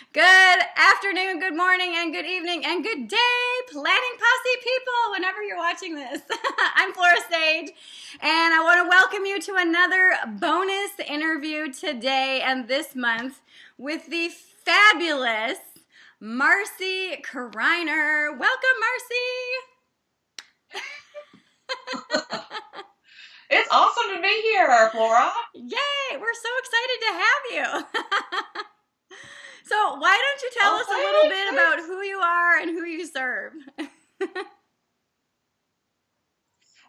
Good afternoon, good morning, and good evening, and good day, Planning Posse people, whenever you're watching this. I'm Flora Sage, and I want to welcome you to another bonus interview today and this month with the fabulous Marcy Criner. Welcome, Marcy. It's awesome to be here, Flora. Yay, we're so excited to have you. So why don't you tell us a little bit about who you are and who you serve?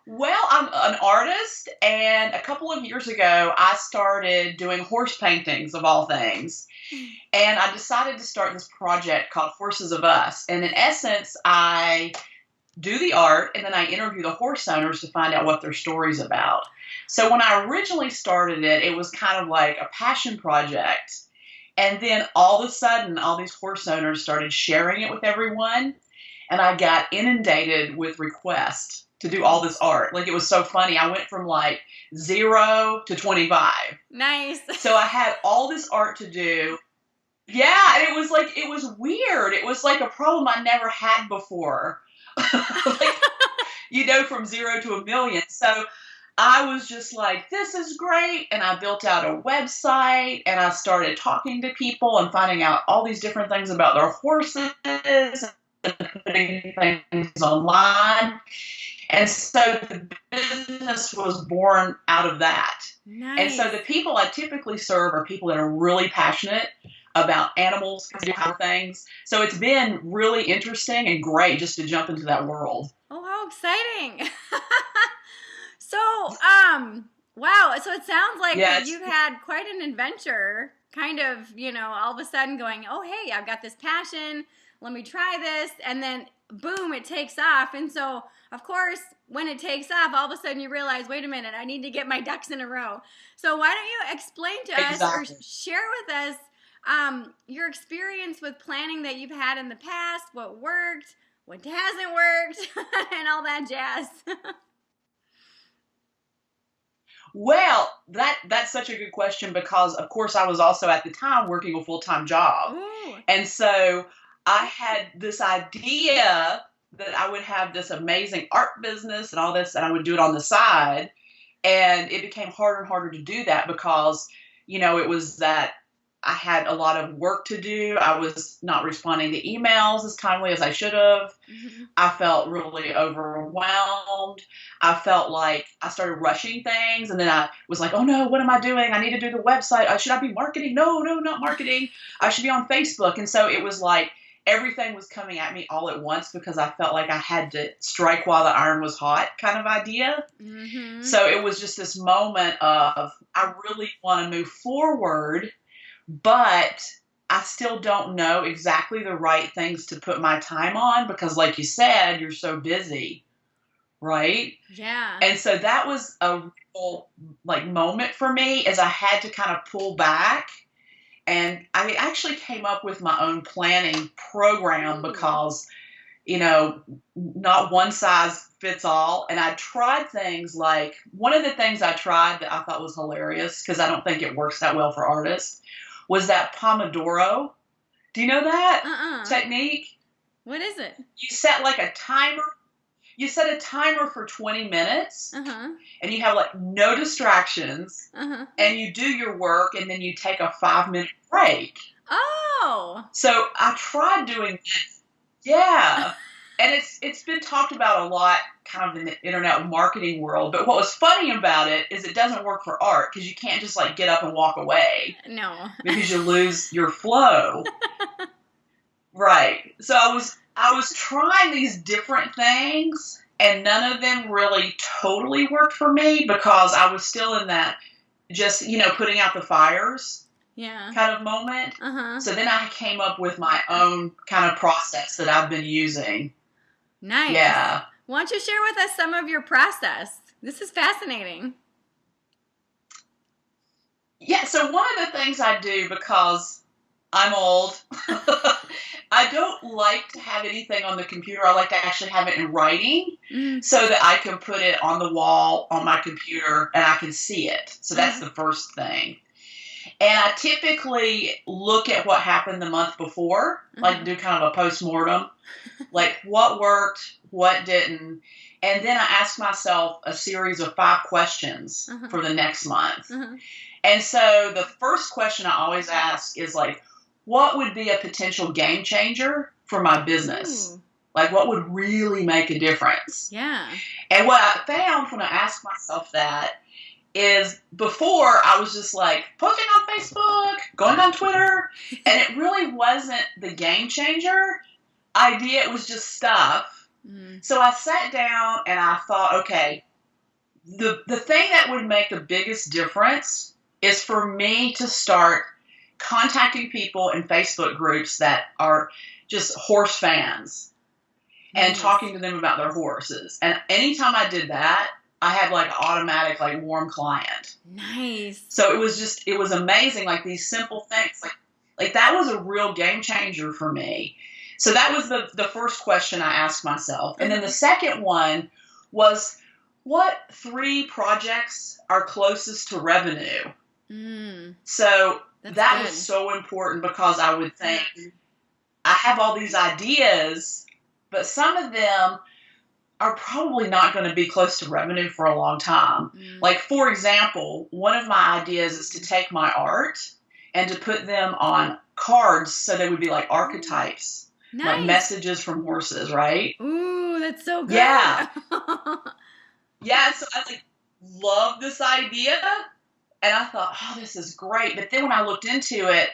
Well, I'm an artist, and a couple of years ago, I started doing horse paintings, of all things. And I decided to start this project called Horses of Us. And in essence, I do the art, and then I interview the horse owners to find out what their story's about. So when I originally started it, it was kind of like a passion project. And then all of a sudden, all these horse owners started sharing it with everyone. And I got inundated with requests to do all this art. Like, it was so funny. I went from like 0 to 25. Nice. So I had all this art to do. Yeah, and it was weird. It was like a problem I never had before. From 0 to a million. So I was just like, this is great. And I built out a website, and I started talking to people and finding out all these different things about their horses and putting things online. And so the business was born out of that. Nice. And so the people I typically serve are people that are really passionate about animals, kind of things. So it's been really interesting and great just to jump into that world. Oh, how exciting. So, wow. So it sounds like you've had quite an adventure, kind of, all of a sudden going, oh, hey, I've got this passion. Let me try this. And then, boom, it takes off. And so, of course, when it takes off, all of a sudden you realize, wait a minute, I need to get my ducks in a row. So why don't you explain to us or share with us your experience with planning that you've had in the past, what worked, what hasn't worked, and all that jazz. Well, that's such a good question because, of course, I was also at the time working a full-time job. Ooh. And so I had this idea that I would have this amazing art business and all this, and I would do it on the side. And it became harder and harder to do that because, it was that I had a lot of work to do. I was not responding to emails as kindly as I should have. Mm-hmm. I felt really overwhelmed. I felt like I started rushing things, and then I was like, oh no, what am I doing? I need to do the website. Should I be marketing? No, not marketing. I should be on Facebook. And so it was like everything was coming at me all at once because I felt like I had to strike while the iron was hot kind of idea. Mm-hmm. So it was just this moment of, I really want to move forward, but I still don't know exactly the right things to put my time on because, like you said, you're so busy, right? Yeah. And so that was a real, moment for me as I had to kind of pull back. And I actually came up with my own planning program because, not one size fits all. And I tried things like, one of the things I tried that I thought was hilarious because I don't think it works that well for artists was that Pomodoro. Do you know that technique? What is it? You set like a timer. You set a timer for 20 minutes, and you have no distractions, and you do your work, and then you take a 5-minute break. Oh. So I tried doing that. Yeah. And it's been talked about a lot kind of in the internet marketing world. But what was funny about it is it doesn't work for art because you can't just get up and walk away. No. Because you lose your flow. Right. So I was trying these different things, and none of them really totally worked for me because I was still in that just, putting out the fires kind of moment. So then I came up with my own kind of process that I've been using. Nice. Yeah. Why don't you share with us some of your process? This is fascinating. Yeah, so one of the things I do because I'm old, I don't like to have anything on the computer. I like to actually have it in writing so that I can put it on the wall on my computer and I can see it. So that's the first thing. And I typically look at what happened the month before, like do kind of a post-mortem, like what worked, what didn't. And then I ask myself a series of 5 questions for the next month. And so the first question I always ask is like, what would be a potential game changer for my business? Like, what would really make a difference? Yeah. And what I found when I asked myself that is before I was just like posting on Facebook, going on Twitter, and it really wasn't the game changer idea. It was just stuff. So I sat down and I thought, okay, the thing that would make the biggest difference is for me to start contacting people in Facebook groups that are just horse fans and talking to them about their horses. And anytime I did that, I had like an automatic, like warm client. Nice. So it was amazing. Like these simple things, like that was a real game changer for me. So that was the first question I asked myself. And then the second one was, what 3 projects are closest to revenue? So that was so important because I would think I have all these ideas, but some of them are probably not going to be close to revenue for a long time. Like, for example, one of my ideas is to take my art and to put them on cards so they would be like archetypes, like messages from horses, right? Ooh, that's so good. Yeah. Yeah, so I love this idea. And I thought, oh, this is great. But then when I looked into it,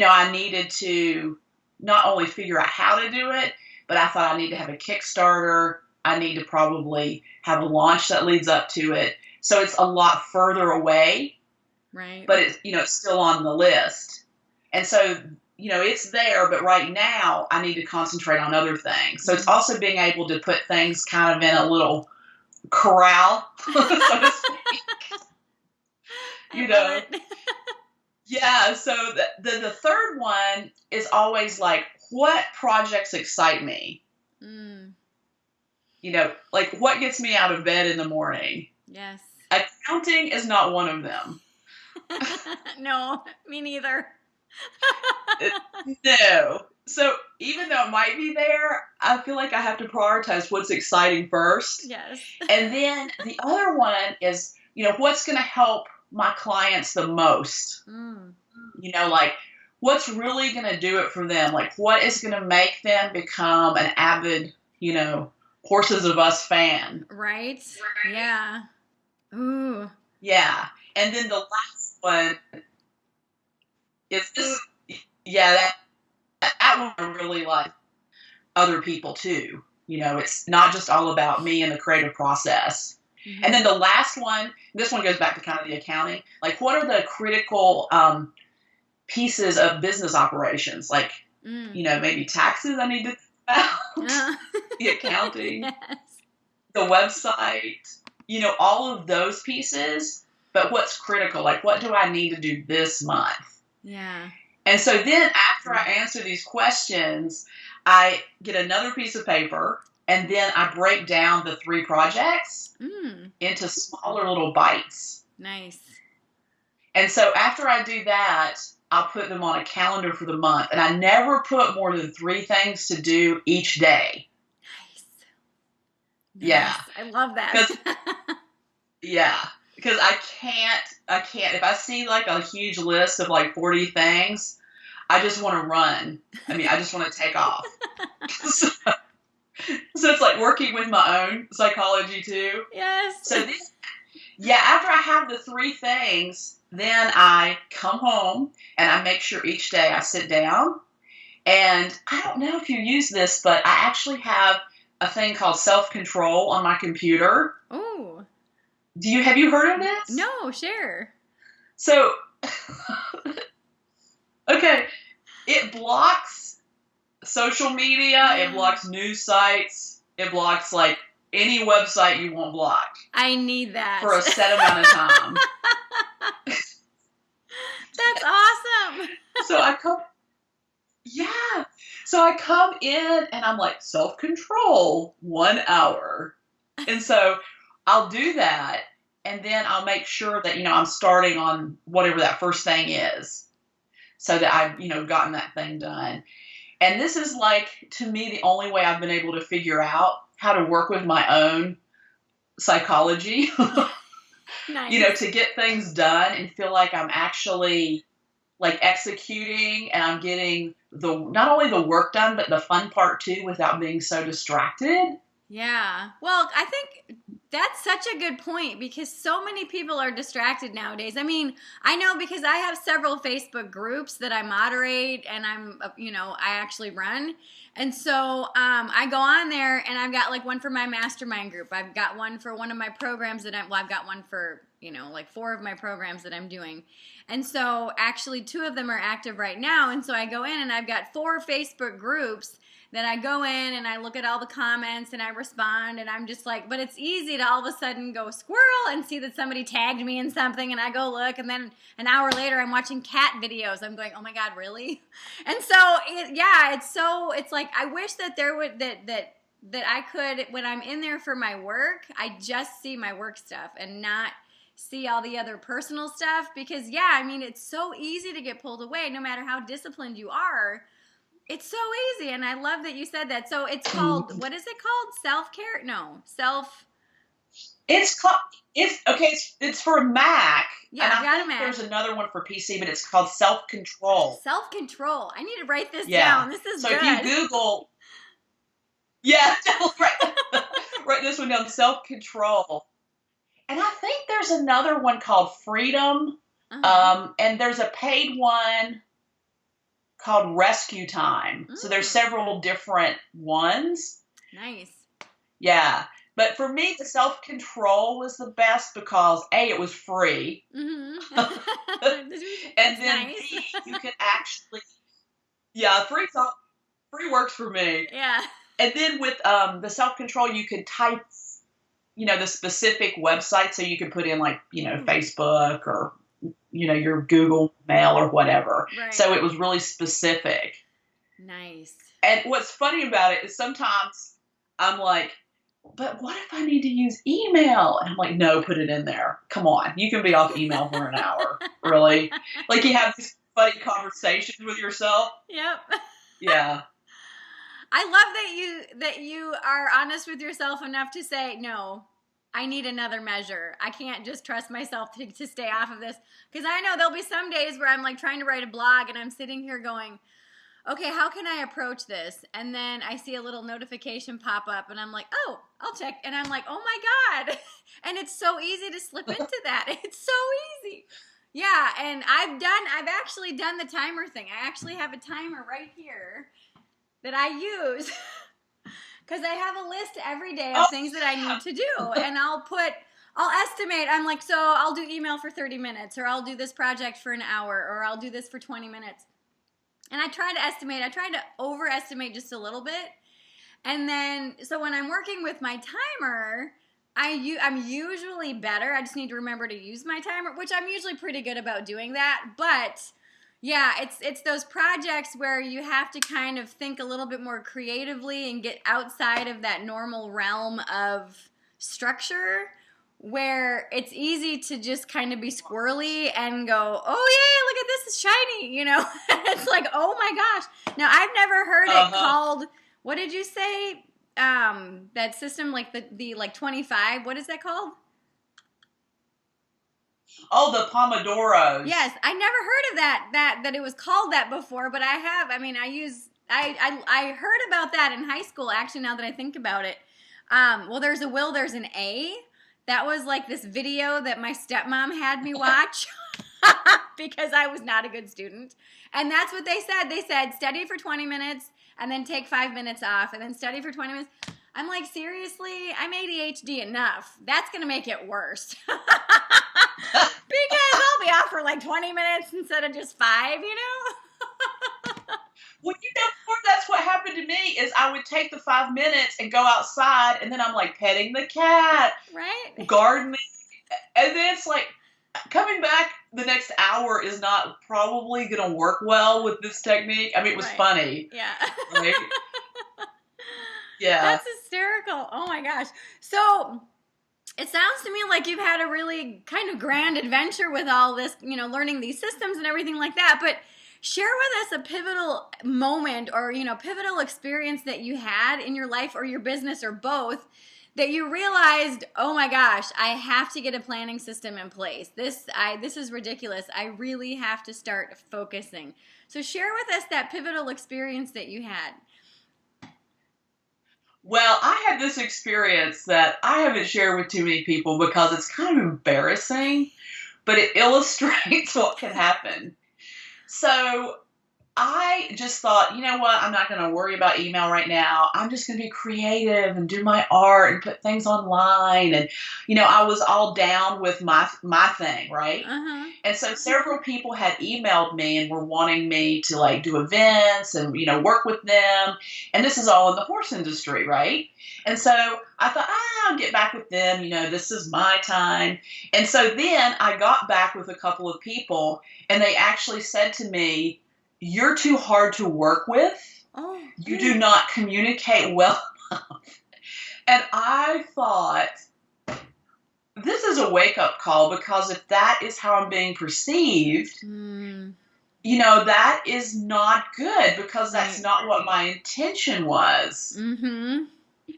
I needed to not only figure out how to do it, but I thought I need to have a Kickstarter. I need to probably have a launch that leads up to it. So it's a lot further away. Right. But it's still on the list. And so, it's there, but right now I need to concentrate on other things. So it's also being able to put things kind of in a little corral, so to speak. Yeah, so the third one is always like, what projects excite me? Like what gets me out of bed in the morning? Yes. Accounting is not one of them. No, me neither. No. So even though it might be there, I feel like I have to prioritize what's exciting first. Yes. And then the other one is, what's going to help my clients the most? Like what's really going to do it for them? Like what is going to make them become an avid, Horses of Us fan? Right? Yeah. Ooh. Yeah. And then the last one is this. Yeah, that one I really like other people too. It's not just all about me and the creative process. And then the last one, this one goes back to kind of the accounting. Like, what are the critical pieces of business operations? Like, maybe taxes I need to think about, the accounting, the website, all of those pieces. But what's critical? Like, what do I need to do this month? Yeah. And so then after I answer these questions, I get another piece of paper and then I break down the 3 projects into smaller little bites. Nice. And so after I do that, I'll put them on a calendar for the month. And I never put more than 3 things to do each day. Nice. Yeah. I love that. Yeah. Because I can't, if I see like a huge list of like 40 things, I just want to run. I just want to take off. So it's like working with my own psychology too. Yes. So after I have the 3 things, then I come home and I make sure each day I sit down. And I don't know if you use this, but I actually have a thing called self-control on my computer. Oh. Have you heard of this? No, share. So, okay, it blocks social media, it blocks news sites, it blocks like any website you want blocked. I need that. For a set amount of time. That's awesome. So I come in and I'm like, self-control, 1 hour. And so I'll do that. and then I'll make sure that, I'm starting on whatever that first thing is so that I've, gotten that thing done. And this is like, to me, the only way I've been able to figure out how to work with my own psychology, nice. To get things done and feel like I'm actually like executing and I'm getting not only the work done, but the fun part too, without being so distracted. Yeah. Well, I think that's such a good point because so many people are distracted nowadays. I mean, I know because I have several Facebook groups that I moderate and I actually run. And so I go on there and I've got like one for my mastermind group. I've got one for one of my programs I've got one for, like 4 of my programs that I'm doing. And so actually 2 of them are active right now. And so I go in and I've got 4 Facebook groups that I go in and I look at all the comments and I respond and I'm just like, but it's easy to all of a sudden go squirrel and see that somebody tagged me in something and I go look and then an hour later I'm watching cat videos. I'm going, oh my God, really? And so, it's like, I wish that there would, that I could, when I'm in there for my work, I just see my work stuff and not see all the other personal stuff because it's so easy to get pulled away no matter how disciplined you are. It's so easy, and I love that you said that. So it's called, what is it called? Self-care? No, It's for Mac. Yeah, and I think Mac. There's another one for PC, but it's called Self-Control. Self-Control. I need to write this down. This is good. So if you Google, write this one down, Self-Control. And I think there's another one called Freedom, and there's a paid one called Rescue Time. So there's several different ones. Nice. Yeah. But for me, the Self-Control was the best because A, it was free. Mm-hmm. and then nice. B, you can actually, free works for me. Yeah. And then with the Self-Control, you could type, the specific website. So you could put in like, Facebook or, your Google Mail or whatever. Right. So it was really specific. Nice. And what's funny about it is sometimes I'm like, but what if I need to use email? And I'm like, no, put it in there. Come on. You can be off email for an hour. Really? Like you have these funny conversations with yourself. Yep. Yeah. I love that you are honest with yourself enough to say, no, I need another measure. I can't just trust myself to stay off of this. Because I know there'll be some days where I'm like trying to write a blog and I'm sitting here going, okay, how can I approach this? And then I see a little notification pop up and I'm like, oh, I'll check. And I'm like, oh my God. And it's so easy to slip into that. It's so easy. Yeah. And I've actually done the timer thing. I actually have a timer right here that I use because I have a list every day of things that I need to do. And I'll estimate, I'm like, so I'll do email for 30 minutes or I'll do this project for an hour or I'll do this for 20 minutes. And I try to overestimate just a little bit. And then, so when I'm working with my timer, I'm usually better. I just need to remember to use my timer, which I'm usually pretty good about doing that. But yeah, it's those projects where you have to kind of think a little bit more creatively and get outside of that normal realm of structure, where it's easy to just kind of be squirrely and go, oh yeah, look at this, it's shiny, It's like, oh my gosh. Now, I've never heard it called, what did you say? That system, like the 25, what is that called? Oh, the Pomodoros. Yes, I never heard of that it was called that before, but I have. I mean, I heard about that in high school, actually, now that I think about it. Well, there's a will, there's an A. That was like this video that my stepmom had me watch because I was not a good student. And that's what they said. They said, study for 20 minutes and then take 5 minutes off and then study for 20 minutes. I'm like, seriously? I'm ADHD enough. That's going to make it worse. Because I'll be off for like 20 minutes instead of just 5, Well, that's what happened to me is I would take the 5 minutes and go outside and then I'm like petting the cat, right? Gardening. And then it's like coming back the next hour is not probably going to work well with this technique. I mean, it was funny. Yeah. Right? Yeah. That's hysterical. Oh my gosh. So It sounds to me like you've had a really kind of grand adventure with all this, learning these systems and everything like that. But share with us a pivotal moment or, pivotal experience that you had in your life or your business or both that you realized, oh my gosh, I have to get a planning system in place. This is ridiculous. I really have to start focusing. So share with us that pivotal experience that you had. Well, I had this experience that I haven't shared with too many people because it's kind of embarrassing, but it illustrates what can happen. So I just thought, you know what? I'm not going to worry about email right now. I'm just going to be creative and do my art and put things online. And, I was all down with my thing, right? Uh-huh. And so several people had emailed me and were wanting me to like do events and, work with them. And this is all in the horse industry, right? And so I thought, I'll get back with them. This is my time. And so then I got back with a couple of people and they actually said to me, "You're too hard to work with. Oh, you do not communicate well enough." And I thought, this is a wake-up call because if that is how I'm being perceived, that is not good because that's not what my intention was. Mm-hmm.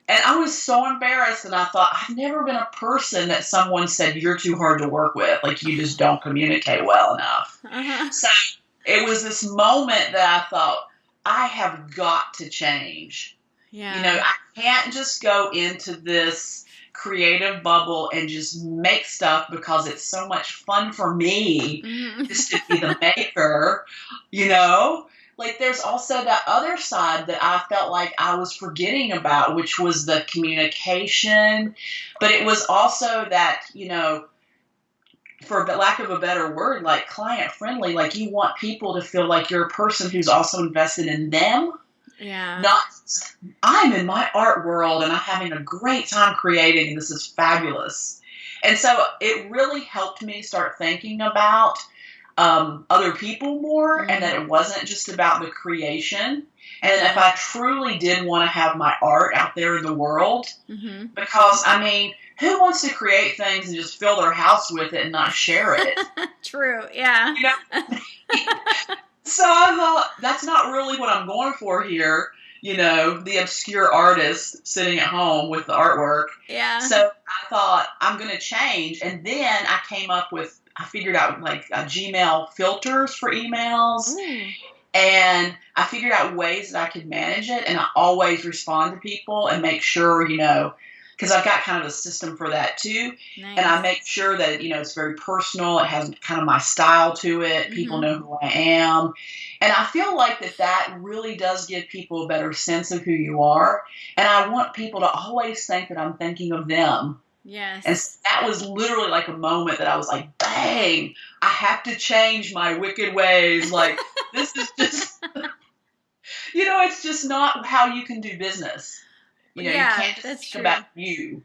And I was so embarrassed and I thought, I've never been a person that someone said, "You're too hard to work with. Like, you just don't communicate well enough." Uh-huh. So it was this moment that I thought, I have got to change. Yeah. I can't just go into this creative bubble and just make stuff because it's so much fun for me just to be the maker, Like, there's also that other side that I felt like I was forgetting about, which was the communication. But it was also that, for lack of a better word, like client friendly, like you want people to feel like you're a person who's also invested in them. Yeah. Not, I'm in my art world and I'm having a great time creating and this is fabulous. And so it really helped me start thinking about other people more and that it wasn't just about the creation. And if I truly did want to have my art out there in the world, because, who wants to create things and just fill their house with it and not share it? True, yeah. So I thought, that's not really what I'm going for here, the obscure artist sitting at home with the artwork. Yeah. So I thought, I'm going to change. And then I figured out like Gmail filters for emails. And I figured out ways that I could manage it. And I always respond to people and make sure, because I've got kind of a system for that too. Nice. And I make sure that, it's very personal. It has kind of my style to it. People know who I am. And I feel like that really does give people a better sense of who you are. And I want people to always think that I'm thinking of them. Yes. And that was literally like a moment that I was like, bang, I have to change my wicked ways. Like, this is just, it's just not how you can do business. You can't just think about you.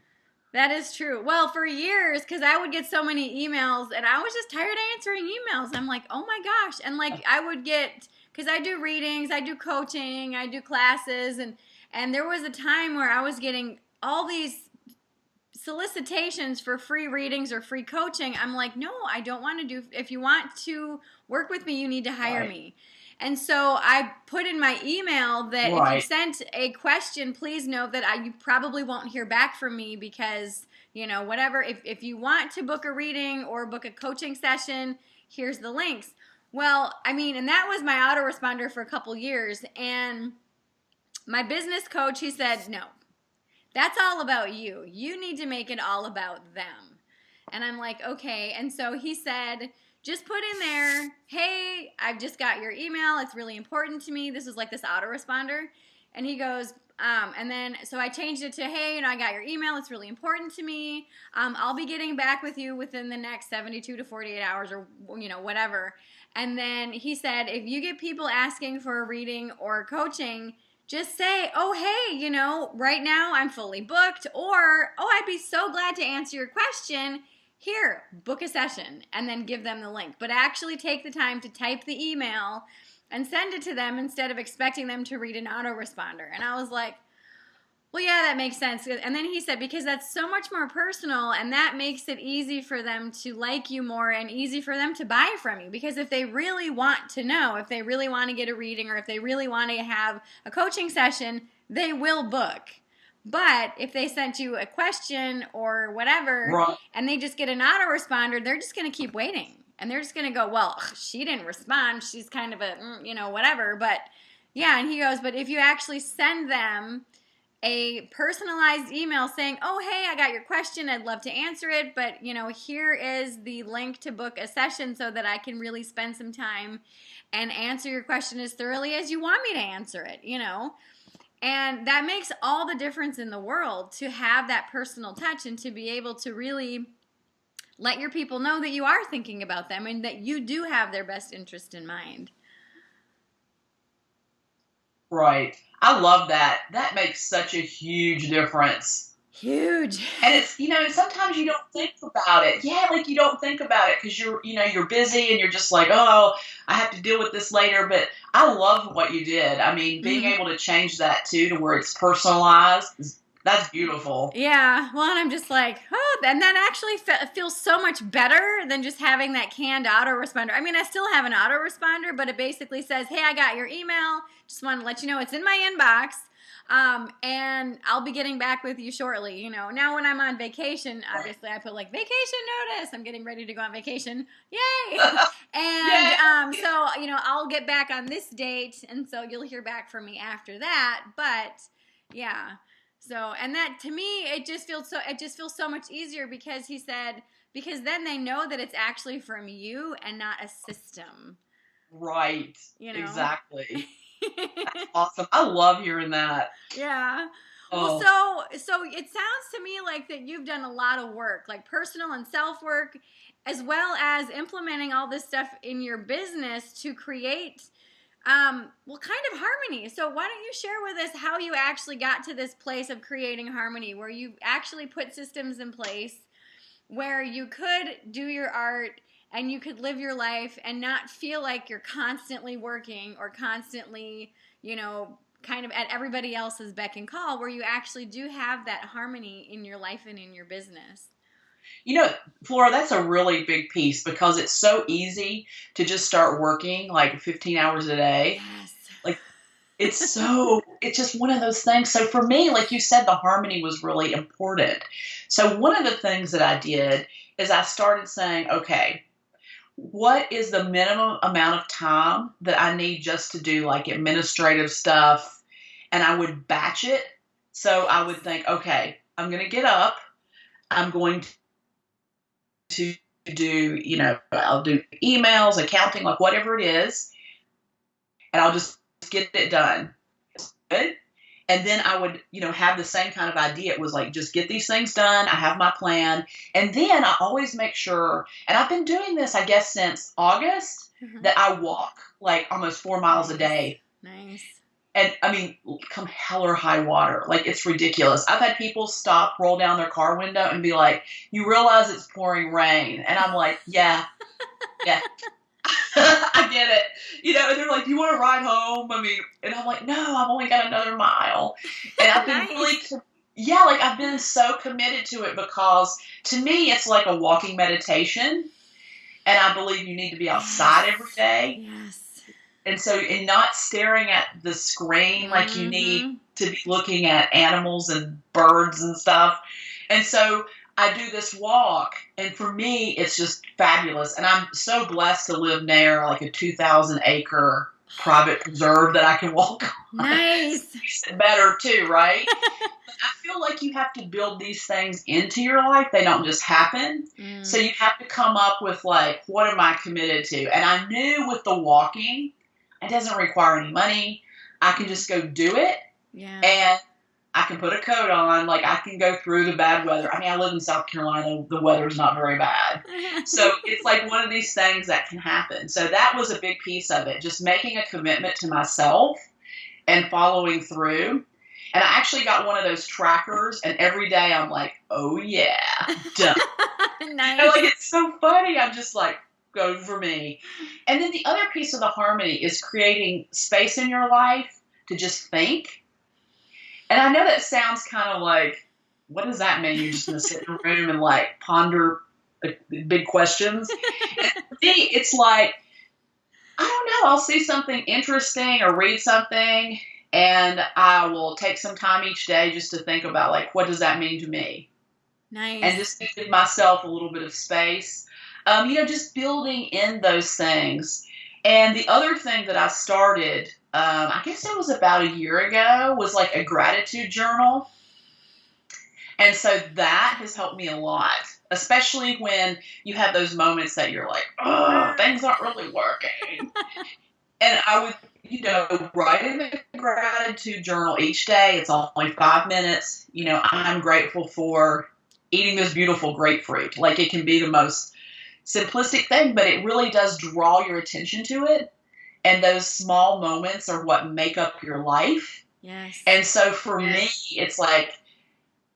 That is true. Well, for years, because I would get so many emails, and I was just tired of answering emails. I'm like, oh my gosh. And like, I would get, because I do readings, I do coaching, I do classes, and there was a time where I was getting all these solicitations for free readings or free coaching. I'm like, no, I don't want to do, if you want to work with me, you need to hire me. And so I put in my email that if you sent a question, please know that you probably won't hear back from me because, whatever. If you want to book a reading or book a coaching session, here's the links. Well, and that was my autoresponder for a couple years. And my business coach, he said, no, that's all about you. You need to make it all about them. And I'm like, okay. And so he said, just put in there, hey, I've just got your email. It's really important to me. This is like this autoresponder. And he goes, and then, so I changed it to, hey, I got your email. It's really important to me. I'll be getting back with you within the next 72 to 48 hours or, whatever. And then he said, if you get people asking for a reading or coaching, just say, oh, hey, right now I'm fully booked. Or, oh, I'd be so glad to answer your question. Here, book a session, and then give them the link. But actually take the time to type the email and send it to them instead of expecting them to read an autoresponder. And I was like, Well, yeah, that makes sense. And then he said, because that's so much more personal and that makes it easy for them to like you more and easy for them to buy from you. Because if they really want to know, if they really want to get a reading or if they really want to have a coaching session, they will book. But if they sent you a question or whatever Right. and they just get an autoresponder, they're just going to keep waiting. And they're just going to go, well, she didn't respond. She's kind of a, whatever. But yeah, and he goes, but if you actually send them a personalized email saying, oh, hey, I got your question. I'd love to answer it. But, here is the link to book a session so that I can really spend some time and answer your question as thoroughly as you want me to answer it, And that makes all the difference in the world to have that personal touch and to be able to really let your people know that you are thinking about them and that you do have their best interest in mind. Right. I love that. That makes such a huge difference. Huge. And it's, and sometimes you don't think about it. Yeah, like you don't think about it because you're busy and you're just like, oh, I have to deal with this later. But I love what you did. I mean, being able to change that too to where it's personalized, that's beautiful. Yeah. Well, and I'm just like, oh, and that actually feels so much better than just having that canned autoresponder. I mean, I still have an autoresponder, but it basically says, hey, I got your email. Just want to let you know it's in my inbox. And I'll be getting back with you shortly. Now when I'm on vacation, obviously I put like vacation notice. I'm getting ready to go on vacation. Yay. And, so, I'll get back on this date. And so you'll hear back from me after that. But yeah. So, and that to me, it just feels so much easier because he said, because then they know that it's actually from you and not a system. Right. Exactly. That's awesome. I love hearing that. Yeah. Oh. Well, so it sounds to me like that you've done a lot of work, like personal and self work, as well as implementing all this stuff in your business to create, kind of harmony. So why don't you share with us how you actually got to this place of creating harmony, where you actually put systems in place where you could do your art and you could live your life and not feel like you're constantly working or constantly, kind of at everybody else's beck and call, where you actually do have that harmony in your life and in your business. Flora, that's a really big piece because it's so easy to just start working like 15 hours a day. Yes. Like it's just one of those things. So for me, like you said, the harmony was really important. So one of the things that I did is I started saying, okay, what is the minimum amount of time that I need just to do like administrative stuff? And I would batch it. So I would think, okay, I'm going to get up. I'm going to do, I'll do emails, accounting, like whatever it is. And I'll just get it done. Good. And then I would, have the same kind of idea. It was like, just get these things done. I have my plan. And then I always make sure, and I've been doing this, I guess, since August, that I walk like almost 4 miles a day. Nice. And I mean, come hell or high water. Like, it's ridiculous. I've had people stop, roll down their car window and be like, you realize it's pouring rain. And I'm like, yeah. I get it. And they're like, do you want to ride home? I mean, and I'm like, no, I've only got another mile. And I've been I've been so committed to it because to me, it's like a walking meditation. And I believe you need to be outside every day. Yes. And so, and not staring at the screen like you need to be looking at animals and birds and stuff. And so I do this walk, and for me, it's just fabulous. And I'm so blessed to live near like a 2,000-acre private preserve that I can walk on. Nice. Better too, right? I feel like you have to build these things into your life. They don't just happen. So you have to come up with like, what am I committed to? And I knew with the walking, it doesn't require any money. I can just go do it. Yeah. And I can put a coat on. Like, I can go through the bad weather. I mean, I live in South Carolina. The weather's not very bad. So it's like one of these things that can happen. So that was a big piece of it, just making a commitment to myself and following through. And I actually got one of those trackers, and every day I'm like, oh, yeah, done. Nice. Like, it's so funny. I'm just like, go for me. And then the other piece of the harmony is creating space in your life to just think. And I know that sounds kind of like, what does that mean? You're just going to sit in a room and like ponder big questions. And for me, it's like, I don't know, I'll see something interesting or read something, and I will take some time each day just to think about, like, what does that mean to me? Nice. And just give myself a little bit of space. Just building in those things. And the other thing that I started, I guess it was about a year ago, was like a gratitude journal. And so that has helped me a lot, especially when you have those moments that you're like, oh, things aren't really working. And I would, write in the gratitude journal each day. It's only 5 minutes. I'm grateful for eating this beautiful grapefruit. Like, it can be the most simplistic thing, but it really does draw your attention to it. And those small moments are what make up your life. Yes. And so for me, it's like,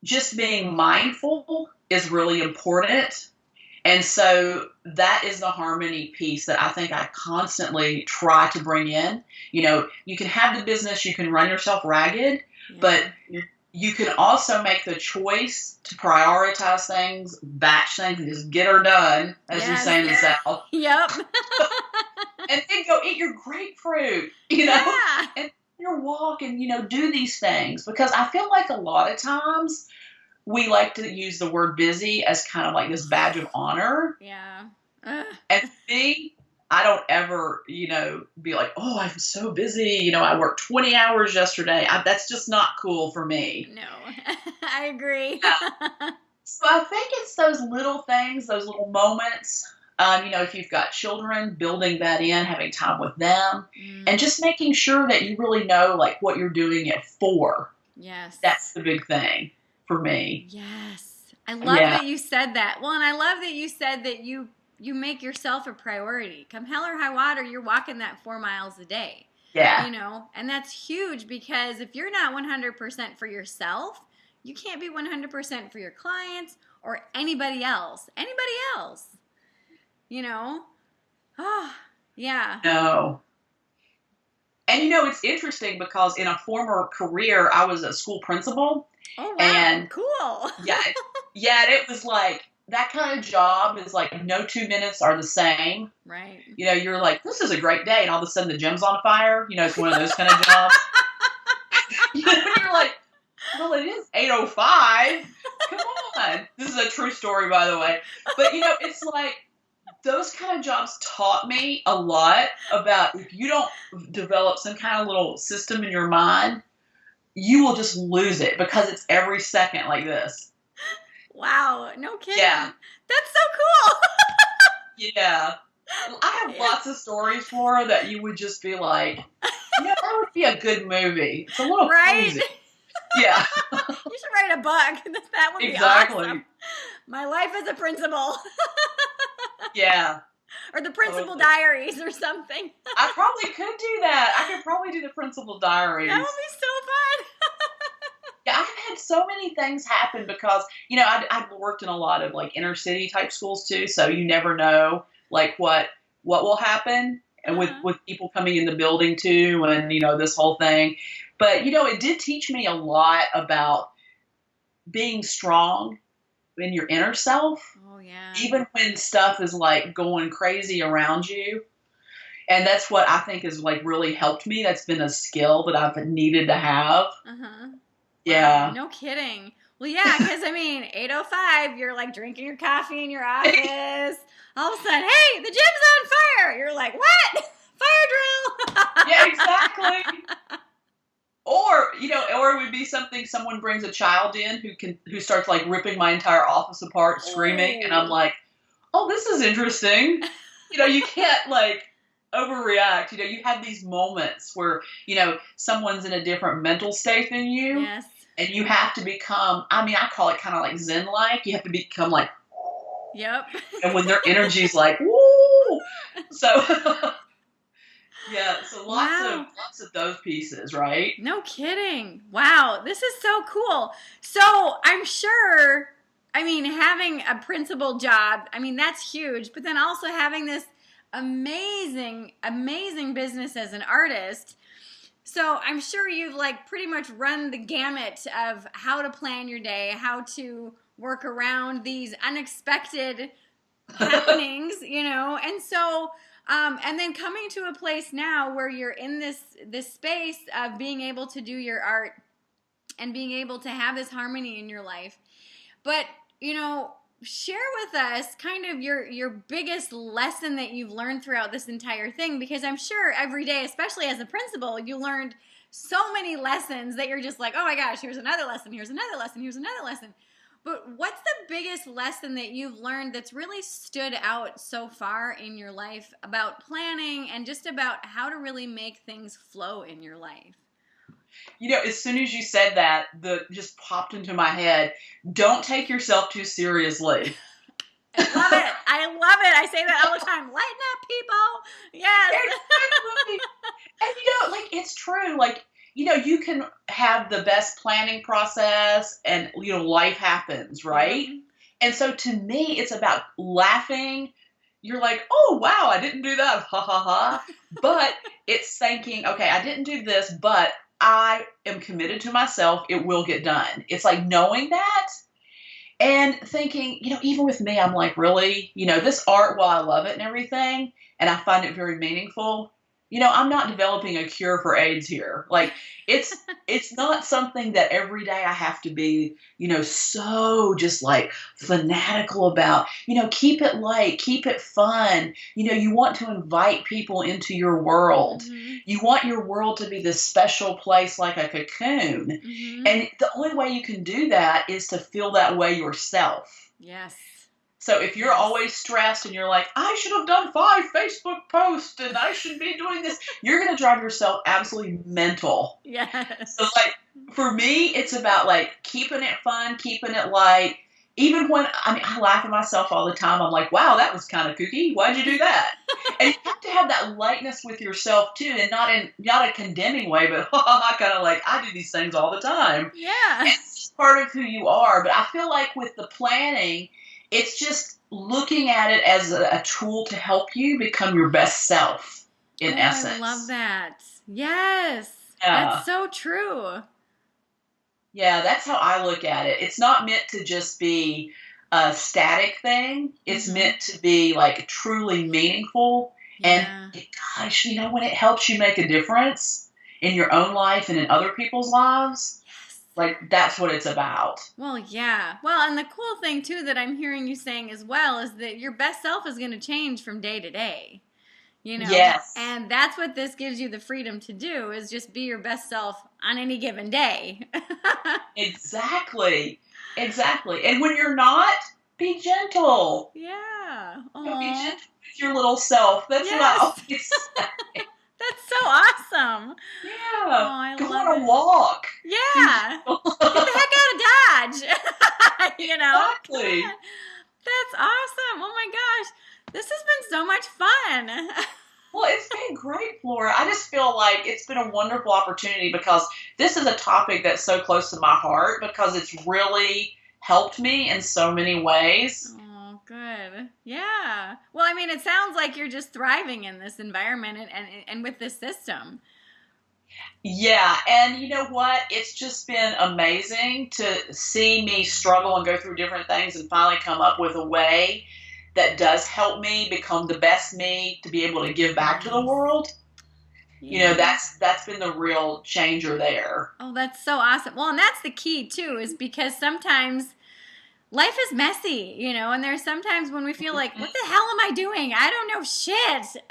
just being mindful is really important. And so that is the harmony piece that I think I constantly try to bring in. You can have the business, you can run yourself ragged, but you can also make the choice to prioritize things, batch things, and just get her done, as we say in the South. Yep. And then go eat your grapefruit, and your walk and, do these things. Because I feel like a lot of times we like to use the word busy as kind of like this badge of honor. Yeah. And for me, I don't ever, be like, oh, I'm so busy. I worked 20 hours yesterday. That's just not cool for me. No, I agree. Yeah. So I think it's those little things, those little moments. If you've got children, building that in, having time with them, and just making sure that you really know, like, what you're doing it for. Yes. That's the big thing for me. Yes. I love that you said that. Well, and I love that you said that you make yourself a priority. Come hell or high water, you're walking that 4 miles a day. Yeah. And that's huge, because if you're not 100% for yourself, you can't be 100% for your clients or anybody else. Oh, yeah. No. And it's interesting because in a former career, I was a school principal. Oh, wow. And cool. Yeah, it was like, that kind of job is like, no 2 minutes are the same. Right. You're like, this is a great day, and all of a sudden the gym's on fire. It's one of those kind of jobs. You're like, well, it is 8:05. Come on. This is a true story, by the way. But, it's like, those kind of jobs taught me a lot about, if you don't develop some kind of little system in your mind, you will just lose it, because it's every second like this. Wow. No kidding. Yeah. That's so cool. Yeah. Well, I have lots of stories, Flora, that you would just be like, that would be a good movie. It's a little crazy. Yeah. You should write a book. That would be awesome. My life as a principal. Yeah. Or the Principal Diaries or something. I probably could do that. I could probably do the Principal Diaries. That would be so fun. Yeah, I've had so many things happen because, I've worked in a lot of, like, inner city type schools too, so you never know, like, what will happen, and with people coming in the building too, and, this whole thing. But, it did teach me a lot about being strong in your inner self. Oh, yeah. Even when stuff is, like, going crazy around you. And that's what I think has, like, really helped me. That's been a skill that I've needed to have. Uh-huh. Yeah. Wow, no kidding. Well, yeah, because, 8:05, you're, like, drinking your coffee in your office. All of a sudden, hey, the gym's on fire. You're like, what? Fire drill. Yeah, exactly. Or it would be something, someone brings a child in who starts, like, ripping my entire office apart, screaming, and I'm like, oh, this is interesting. You can't, like, overreact. You have these moments where, someone's in a different mental state than you. Yes. And you have to become, I call it kind of like Zen-like. You have to become like, yep. And when their energy's like, woo! So, yeah, so lots of those pieces, right? No kidding. Wow, this is so cool. So I'm sure, having a principal job, that's huge, but then also having this amazing, amazing business as an artist, So I'm sure you've like pretty much run the gamut of how to plan your day, how to work around these unexpected happenings, and so and then coming to a place now where you're in this space of being able to do your art and being able to have this harmony in your life. But share with us kind of your biggest lesson that you've learned throughout this entire thing, because I'm sure every day, especially as a principal, you learned so many lessons that you're just like, oh my gosh, here's another lesson, here's another lesson, here's another lesson. But what's the biggest lesson that you've learned that's really stood out so far in your life about planning and just about how to really make things flow in your life? As soon as you said that, just popped into my head, don't take yourself too seriously. I love it. I say that all the time. Lighten up, people. Yes. And, it's true. You can have the best planning process and, life happens, right? Mm-hmm. And so to me, it's about laughing. You're like, oh, wow, I didn't do that. Ha, ha, ha. But it's thinking, okay, I didn't do this, but I am committed to myself. It will get done. It's like knowing that and thinking, even with me, I'm like, really, this art, while I love it and everything, and I find it very meaningful, I'm not developing a cure for AIDS here. It's not something that every day I have to be, so just like fanatical about, keep it light, keep it fun. You want to invite people into your world. Mm-hmm. You want your world to be this special place like a cocoon. Mm-hmm. And the only way you can do that is to feel that way yourself. Yes. So if you're always stressed and you're like, I should have done 5 Facebook posts and I should be doing this, you're going to drive yourself absolutely mental. Yes. So for me, it's about keeping it fun, keeping it light. Even when, I laugh at myself all the time. I'm like, wow, that was kind of kooky. Why'd you do that? And you have to have that lightness with yourself too, and not a condemning way, but kind of like, I do these things all the time. Yeah. It's part of who you are. But I feel like with the planning, it's just looking at it as a tool to help you become your best self, in essence. I love that. Yes. Yeah. That's so true. Yeah, that's how I look at it. It's not meant to just be a static thing. It's mm-hmm. meant to be truly meaningful. Yeah. And gosh, when it helps you make a difference in your own life and in other people's lives, that's what it's about. Well, yeah. Well, and the cool thing, too, that I'm hearing you saying as well is that your best self is going to change from day to day. Yes. And that's what this gives you the freedom to do, is just be your best self on any given day. Exactly. And when you're not, be gentle. Yeah. Be gentle with your little self. That's what I always say. That's so awesome. Yeah. I Go love on a walk. Yeah. Get the heck out of Dodge. Exactly. That's awesome. Oh my gosh. This has been so much fun. Well, it's been great, Flora. I just feel like it's been a wonderful opportunity because this is a topic that's so close to my heart because it's really helped me in so many ways. Oh, good. Yeah. Well, it sounds like you're just thriving in this environment and with this system. Yeah, and you know what? It's just been amazing to see me struggle and go through different things and finally come up with a way that does help me become the best me to be able to give back to the world. Yeah. That's been the real changer there. Oh, that's so awesome. Well, and that's the key too, is because sometimes life is messy, and there's sometimes when we feel like, what the hell am I doing? I don't know shit.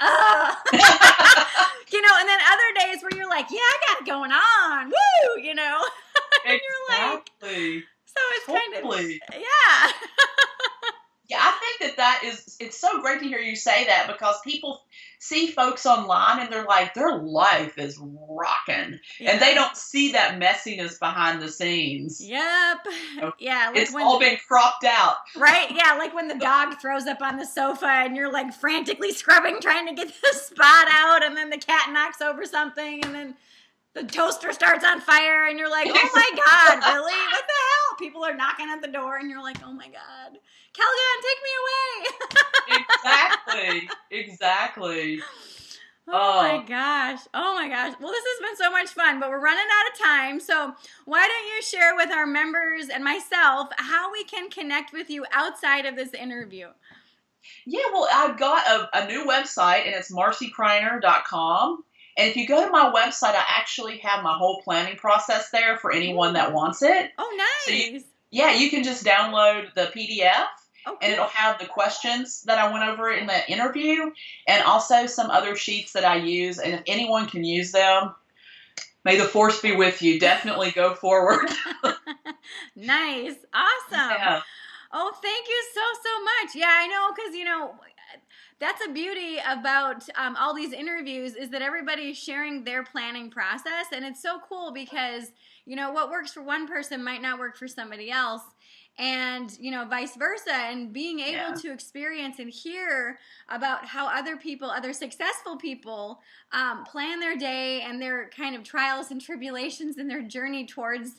And then other days where you're like, yeah, I got it going on. Woo, and you're like, so it's totally. Kind of, yeah. Yeah, I think it's so great to hear you say that because people see folks online and they're like, their life is rocking. Yeah. And they don't see that messiness behind the scenes. Yep. Yeah. It's all been cropped out. Right? Yeah, like when the dog throws up on the sofa and you're frantically scrubbing trying to get the spot out, and then the cat knocks over something, and then the toaster starts on fire and you're like, oh my God, really? What the hell? People are knocking at the door and you're like, oh my God. Calgon, take me away. Exactly. Oh my gosh. Oh my gosh. Well, this has been so much fun, but we're running out of time. So why don't you share with our members and myself how we can connect with you outside of this interview? Yeah, well, I've got a new website, and it's marcycriner.com. And if you go to my website, I actually have my whole planning process there for anyone that wants it. Oh, nice. So you can just download the PDF. Oh, cool. And it'll have the questions that I went over in the interview, and also some other sheets that I use. And if anyone can use them, may the force be with you. Definitely go forward. Nice. Awesome. Yeah. Oh, thank you so much. Yeah, I know, because, that's a beauty about all these interviews is that everybody's sharing their planning process. And it's so cool because, what works for one person might not work for somebody else. And, vice versa. And being able to experience and hear about how other successful people plan their day and their kind of trials and tribulations and their journey towards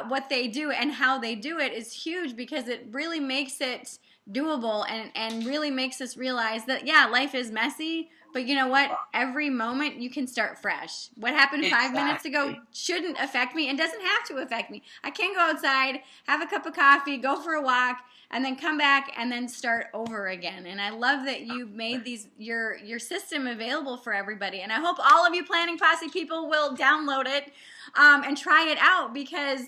what they do and how they do it is huge, because it really makes it doable and really makes us realize that, life is messy. But you know what? Every moment you can start fresh. What happened 5 minutes ago shouldn't affect me and doesn't have to affect me. I can go outside, have a cup of coffee, go for a walk, and then come back and then start over again. And I love that you made your system available for everybody. And I hope all of you Planning Posse people will download it and try it out, because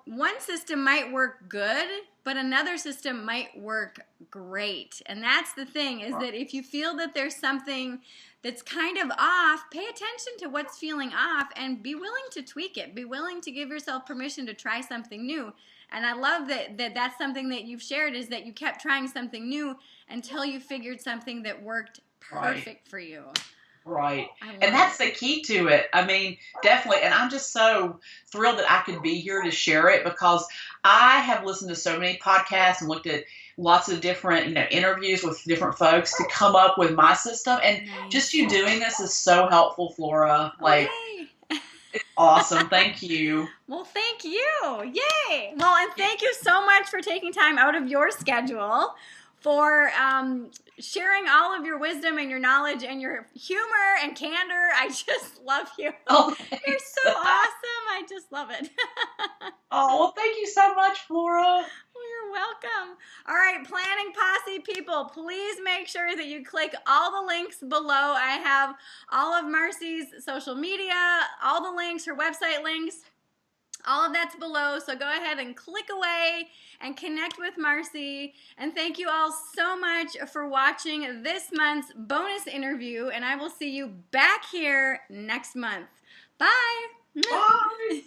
one system might work good, but another system might work great. And that's the thing, is that if you feel that there's something that's kind of off, pay attention to what's feeling off and be willing to tweak it. Be willing to give yourself permission to try something new. And I love that's something that you've shared, is that you kept trying something new until you figured something that worked perfect for you. Right. And that's the key to it. I mean, definitely. And I'm just so thrilled that I could be here to share it, because I have listened to so many podcasts and looked at lots of different, interviews with different folks to come up with my system. And just you doing this is so helpful, Flora. Like, it's awesome. Thank you. Well, thank you. Yay. Well, and thank you so much for taking time out of your schedule for sharing all of your wisdom and your knowledge and your humor and candor. I just love you. Oh, you're so awesome. I just love it. Oh, well, thank you so much, Flora. Well, you're welcome. All right, Planning Posse people, please make sure that you click all the links below. I have all of Marcy's social media, all the links, her website links. All of that's below, so go ahead and click away and connect with Marcy. And thank you all so much for watching this month's bonus interview, and I will see you back here next month. Bye! Bye!